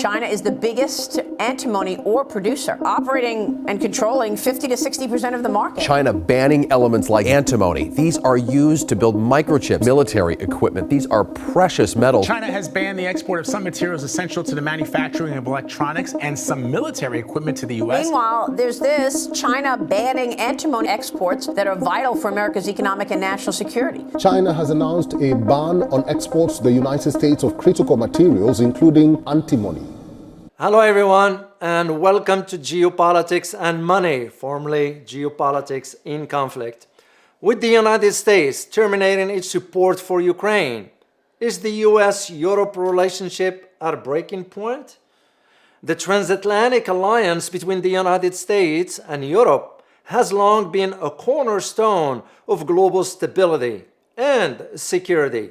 China is the biggest antimony ore producer, operating and controlling 50 to 60% of the market. China banning elements like antimony. These are used to build microchips, military equipment. These are precious metals. China has banned the export of some materials essential to the manufacturing of electronics and some military equipment to the U.S. Meanwhile, there's this, China banning antimony exports that are vital for America's economic and national security. China has announced a ban on exports to the United States of critical materials, including antimony. Hello everyone, and welcome to Geopolitics and Money, formerly Geopolitics in Conflict. With the United States terminating its support for Ukraine, is the US-Europe relationship at a breaking point? The transatlantic alliance between the United States and Europe has long been a cornerstone of global stability and security,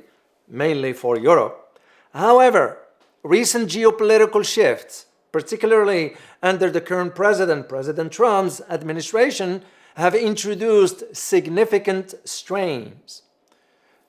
mainly for Europe. However, recent geopolitical shifts, particularly under the current President Trump's administration, have introduced significant strains.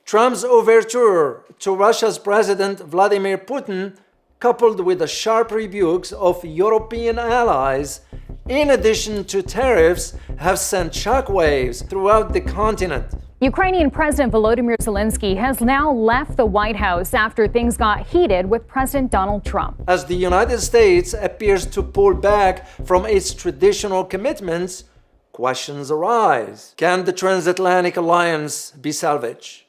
Trump's overture to Russia's President Vladimir Putin, coupled with the sharp rebukes of European allies, in addition to tariffs, have sent shockwaves throughout the continent. Ukrainian President Volodymyr Zelensky has now left the White House after things got heated with President Donald Trump. As the United States appears to pull back from its traditional commitments, questions arise. Can the transatlantic alliance be salvaged?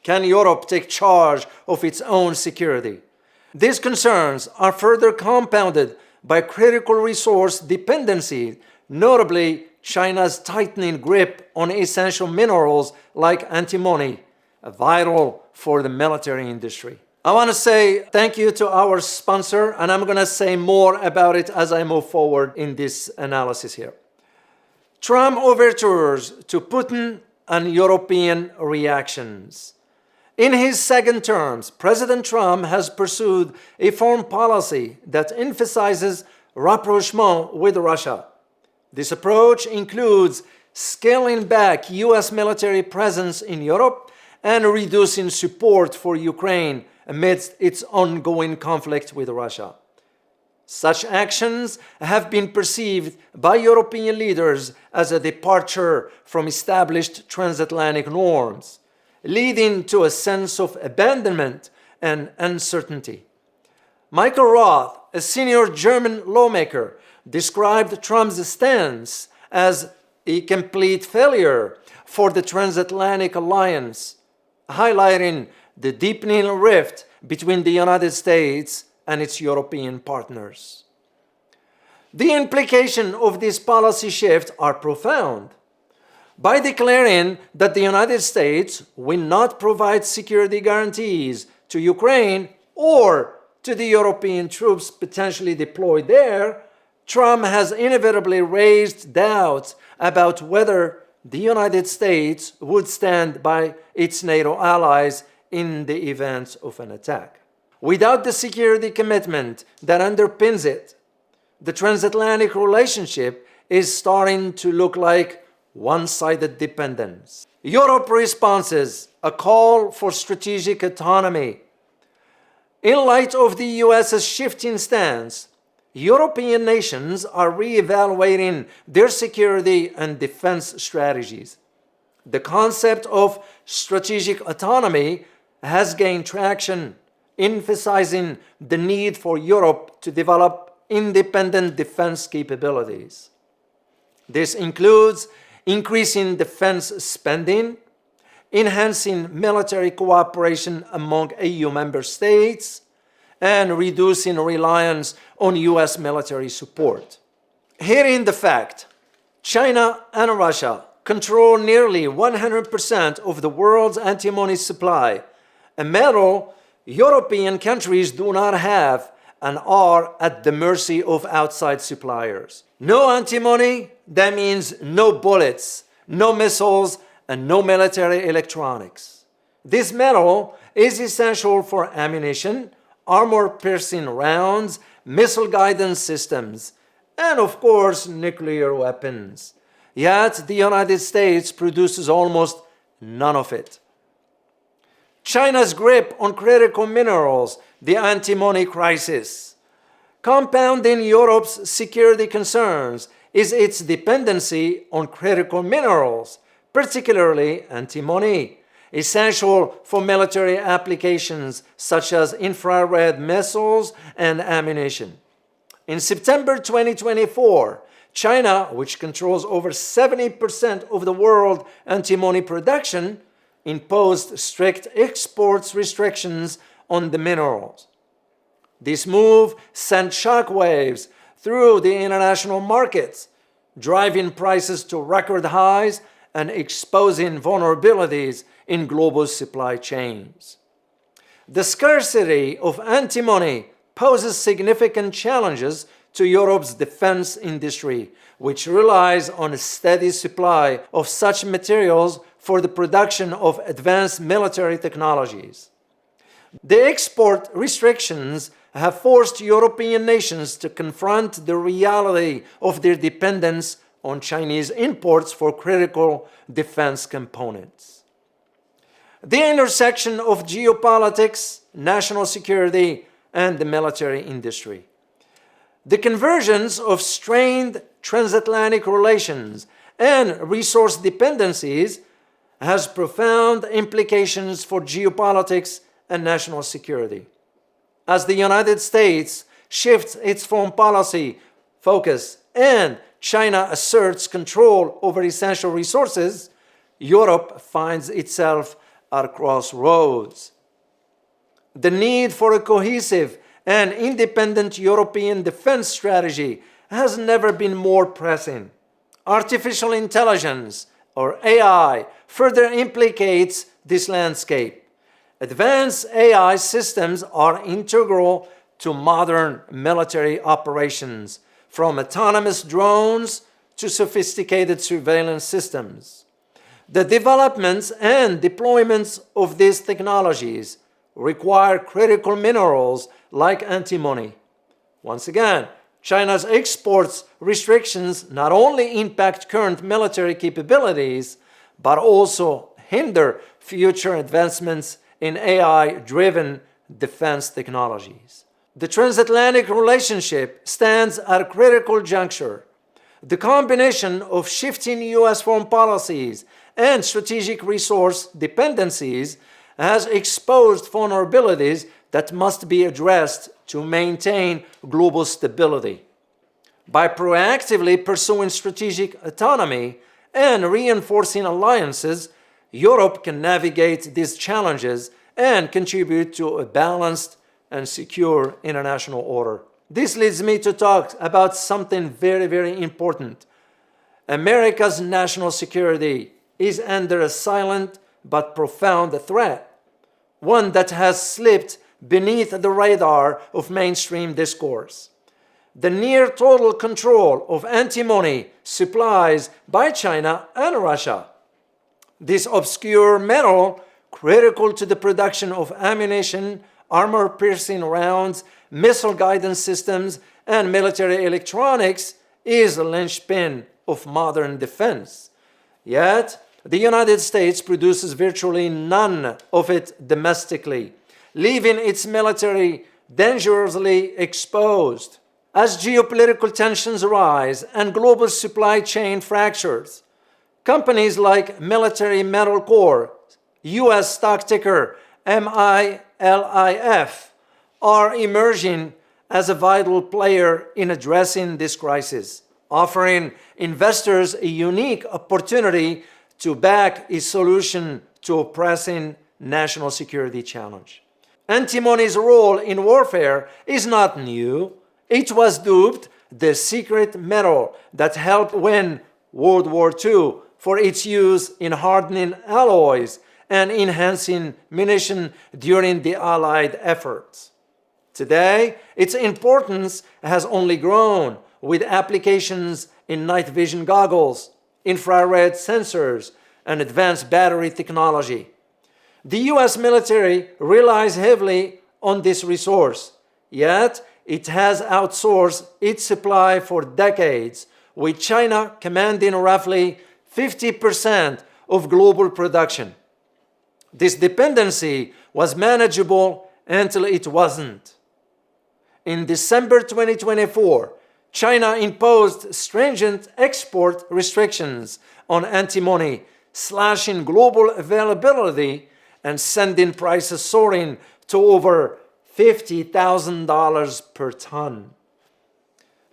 Can Europe take charge of its own security? These concerns are further compounded by critical resource dependency, notably China's tightening grip on essential minerals like antimony, vital for the military industry. I want to say thank you to our sponsor, and I'm going to say more about it as I move forward in this analysis here. Trump overtures to Putin and European reactions. In his second term, President Trump has pursued a foreign policy that emphasizes rapprochement with Russia. This approach includes scaling back U.S. military presence in Europe and reducing support for Ukraine amidst its ongoing conflict with Russia. Such actions have been perceived by European leaders as a departure from established transatlantic norms, leading to a sense of abandonment and uncertainty. Michael Roth, a senior German lawmaker, described Trump's stance as a complete failure for the transatlantic alliance, highlighting the deepening rift between the United States and its European partners. The implications of this policy shift are profound. By declaring that the United States will not provide security guarantees to Ukraine or to the European troops potentially deployed there, Trump has inevitably raised doubts about whether the United States would stand by its NATO allies in the event of an attack. Without the security commitment that underpins it, the transatlantic relationship is starting to look like one-sided dependence. Europe responses a call for strategic autonomy. In light of the US's shifting stance, European nations are re-evaluating their security and defense strategies. The concept of strategic autonomy has gained traction, emphasizing the need for Europe to develop independent defense capabilities. This includes increasing defense spending, enhancing military cooperation among EU member states, and reducing reliance on US military support. Herein the fact, China and Russia control nearly 100% of the world's antimony supply, a metal European countries do not have and are at the mercy of outside suppliers. No antimony, that means no bullets, no missiles, and no military electronics. This metal is essential for ammunition, armor-piercing rounds, missile guidance systems, and of course, nuclear weapons. Yet, the United States produces almost none of it. China's grip on critical minerals, the antimony crisis, Compounding Europe's security concerns is its dependency on critical minerals, particularly antimony, essential for military applications such as infrared missiles and ammunition. In September 2024, China, which controls over 70% of the world antimony production, imposed strict exports restrictions on the minerals. This move sent shockwaves through the international markets, driving prices to record highs and exposing vulnerabilities in global supply chains. The scarcity of antimony poses significant challenges to Europe's defense industry, which relies on a steady supply of such materials for the production of advanced military technologies. The export restrictions have forced European nations to confront the reality of their dependence on Chinese imports for critical defense components. The intersection of geopolitics, national security, and the military industry. The convergence of strained transatlantic relations and resource dependencies has profound implications for geopolitics and national security. As the United States shifts its foreign policy focus and China asserts control over essential resources, Europe finds itself at a crossroads. The need for a cohesive and independent European defense strategy has never been more pressing. Artificial intelligence, or AI, further implicates this landscape. Advanced AI systems are integral to modern military operations, from autonomous drones to sophisticated surveillance systems. The developments and deployments of these technologies require critical minerals like antimony. Once again, China's exports restrictions not only impact current military capabilities, but also hinder future advancements in AI-driven defense technologies. The transatlantic relationship stands at a critical juncture. The combination of shifting U.S. foreign policies and strategic resource dependencies has exposed vulnerabilities that must be addressed to maintain global stability. By proactively pursuing strategic autonomy and reinforcing alliances, Europe can navigate these challenges and contribute to a balanced and secure international order. This leads me to talk about something very, very important. America's national security is under a silent but profound threat, one that has slipped beneath the radar of mainstream discourse. The near total control of antimony supplies by China and Russia. This obscure metal, critical to the production of ammunition, armor-piercing rounds, missile guidance systems, and military electronics, is a linchpin of modern defense. Yet, the United States produces virtually none of it domestically, leaving its military dangerously exposed. As geopolitical tensions rise and global supply chain fractures, companies like Metals Corp, U.S. stock ticker MILIF, are emerging as a vital player in addressing this crisis, offering investors a unique opportunity to back a solution to a pressing national security challenge. Antimony's role in warfare is not new. It was dubbed the secret metal that helped win World War II for its use in hardening alloys and enhancing munition during the Allied efforts. Today, its importance has only grown, with applications in night vision goggles, infrared sensors, and advanced battery technology. The US military relies heavily on this resource, yet it has outsourced its supply for decades, with China commanding roughly 50% of global production. This dependency was manageable until it wasn't. in December 2024, China imposed stringent export restrictions on antimony, slashing global availability and sending prices soaring to over $50,000 per ton.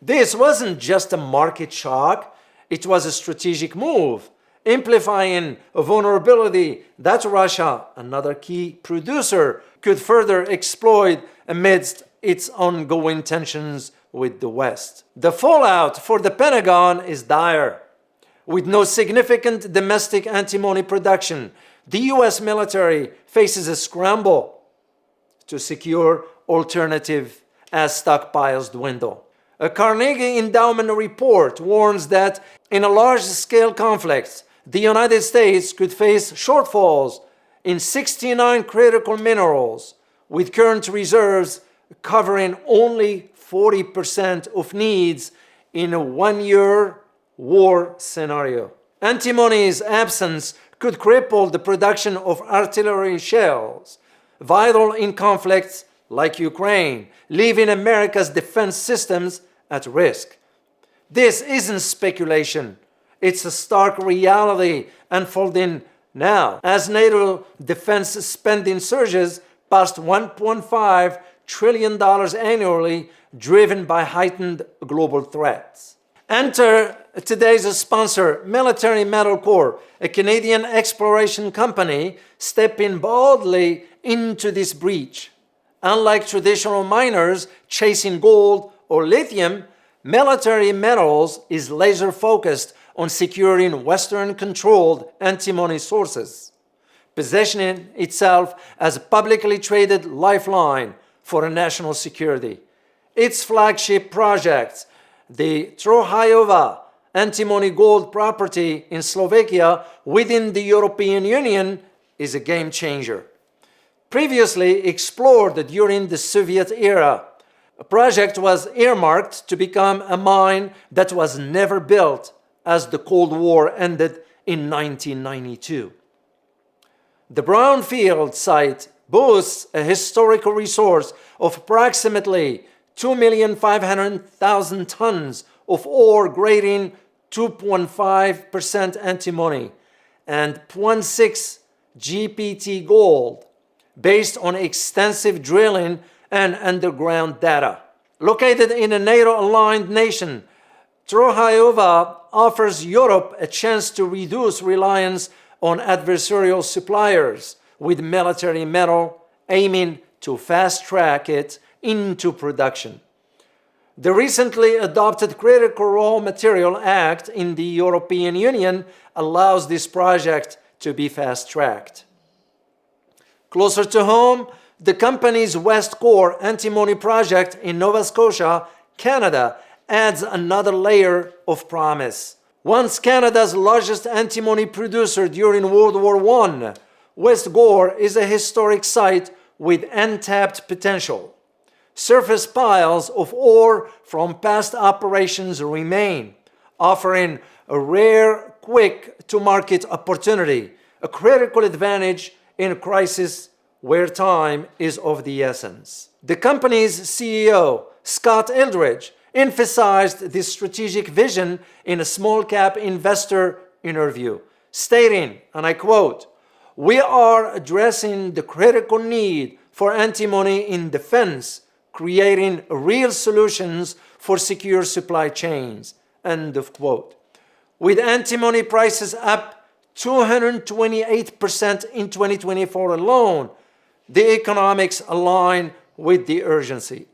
This wasn't just a market shock, it was a strategic move, amplifying a vulnerability that Russia, another key producer, could further exploit amidst its ongoing tensions with the West. The fallout for the Pentagon is dire. With no significant domestic antimony production, the US military faces a scramble to secure alternative as stockpiles dwindle. A Carnegie Endowment report warns that in a large-scale conflict, the United States could face shortfalls in 69 critical minerals, with current reserves covering only 40% of needs in a one-year war scenario. Antimony's absence could cripple the production of artillery shells, vital in conflicts like Ukraine, leaving America's defense systems at risk. This isn't speculation. It's a stark reality unfolding now as NATO defense spending surges past $1.5 trillion annually, driven by heightened global threats. Enter today's sponsor, Metals Corp, a Canadian exploration company stepping boldly into this breach. Unlike traditional miners chasing gold or lithium, Military Metals is laser-focused on securing Western-controlled antimony sources, positioning itself as a publicly traded lifeline for national security. Its flagship project, the Trochajova antimony gold property in Slovakia within the European Union, is a game changer. Previously explored during the Soviet era, a project was earmarked to become a mine that was never built as the Cold War ended in 1992. The brownfield site boasts a historical resource of approximately 2,500,000 tons of ore grading 2.5% antimony and 0.6 GPT gold, based on extensive drilling and underground data. Located in a NATO-aligned nation, Trochajova offers Europe a chance to reduce reliance on adversarial suppliers, with Military Metal aiming to fast-track it into production. The recently adopted Critical Raw Material Act in the European Union allows this project to be fast-tracked. Closer to home, the company's West Core antimony project in Nova Scotia, Canada, adds another layer of promise. Once Canada's largest antimony producer during World War I, West Gore is a historic site with untapped potential. Surface piles of ore from past operations remain, offering a rare, quick-to-market opportunity, a critical advantage in a crisis where time is of the essence. The company's CEO, Scott Eldridge, emphasized this strategic vision in a small-cap investor interview, stating, and I quote, "We are addressing the critical need for antimony in defense, creating real solutions for secure supply chains," end of quote. With antimony prices up 228% in 2024 alone, the economics align with the urgency.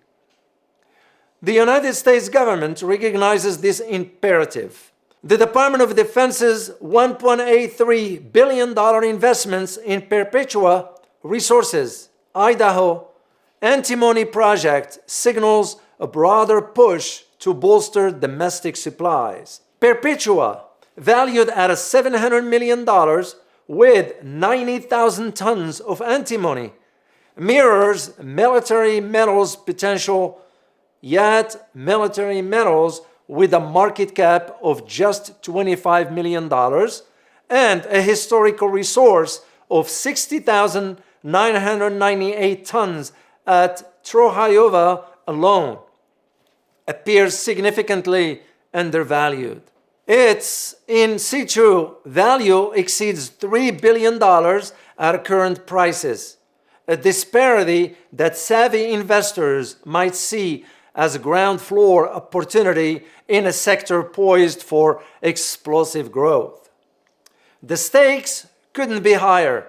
The United States government recognizes this imperative. The Department of Defense's $1.83 billion investments in Perpetua Resources, Idaho, antimony project signals a broader push to bolster domestic supplies. Perpetua, valued at $700 million with 90,000 tons of antimony, mirrors Military Metals' potential, yet Military Metals, with a market cap of just $25 million and a historical resource of 60,998 tons at Trochajova alone appears significantly undervalued. Its in situ value exceeds $3 billion at current prices, a disparity that savvy investors might see as a ground floor opportunity in a sector poised for explosive growth. The stakes couldn't be higher.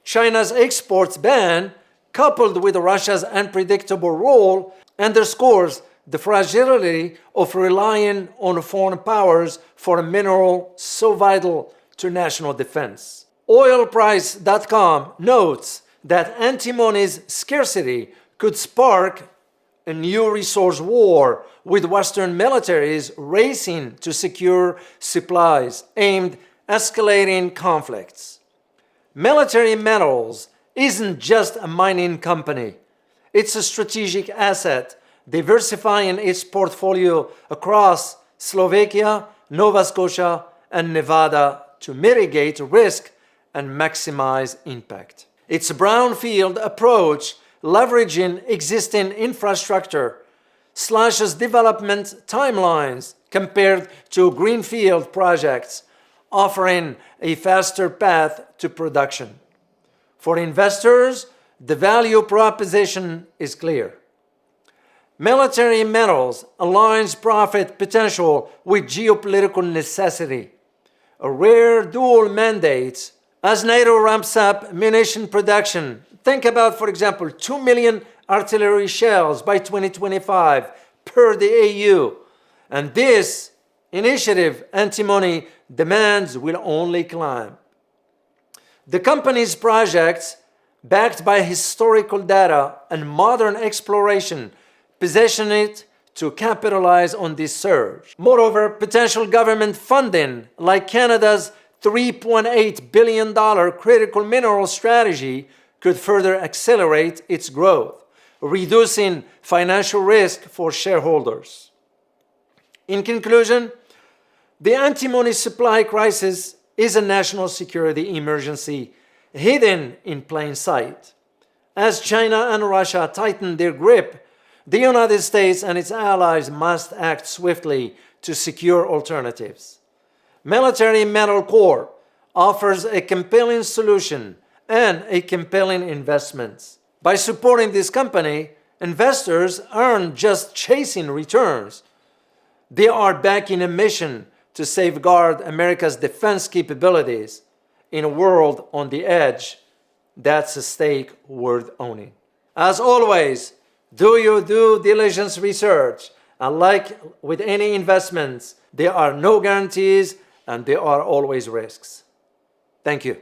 China's exports ban, coupled with Russia's unpredictable role, underscores the fragility of relying on foreign powers for a mineral so vital to national defense. Oilprice.com notes that antimony's scarcity could spark a new resource war, with Western militaries racing to secure supplies aimed at escalating conflicts. Military Metals isn't just a mining company. It's a strategic asset, diversifying its portfolio across Slovakia, Nova Scotia, and Nevada to mitigate risk and maximize impact. Its brownfield approach, leveraging existing infrastructure, slashes development timelines compared to greenfield projects, offering a faster path to production. For investors, the value proposition is clear. Military Metals aligns profit potential with geopolitical necessity, a rare dual mandate. As NATO ramps up munition production, think about, for example, 2 million artillery shells by 2025 per the AU. And this initiative, antimony demands will only climb. The company's projects, backed by historical data and modern exploration, position it to capitalize on this surge. Moreover, potential government funding, like Canada's $3.8 billion critical mineral strategy, could further accelerate its growth, reducing financial risk for shareholders. In conclusion, the antimony supply crisis is a national security emergency hidden in plain sight. As China and Russia tighten their grip, the United States and its allies must act swiftly to secure alternatives. Metals Corp offers a compelling solution and a compelling investment. By supporting this company, investors aren't just chasing returns. They are backing a mission to safeguard America's defense capabilities in a world on the edge. That's a stake worth owning. As always, do your due diligence research. And like with any investments, there are no guarantees and there are always risks. Thank you.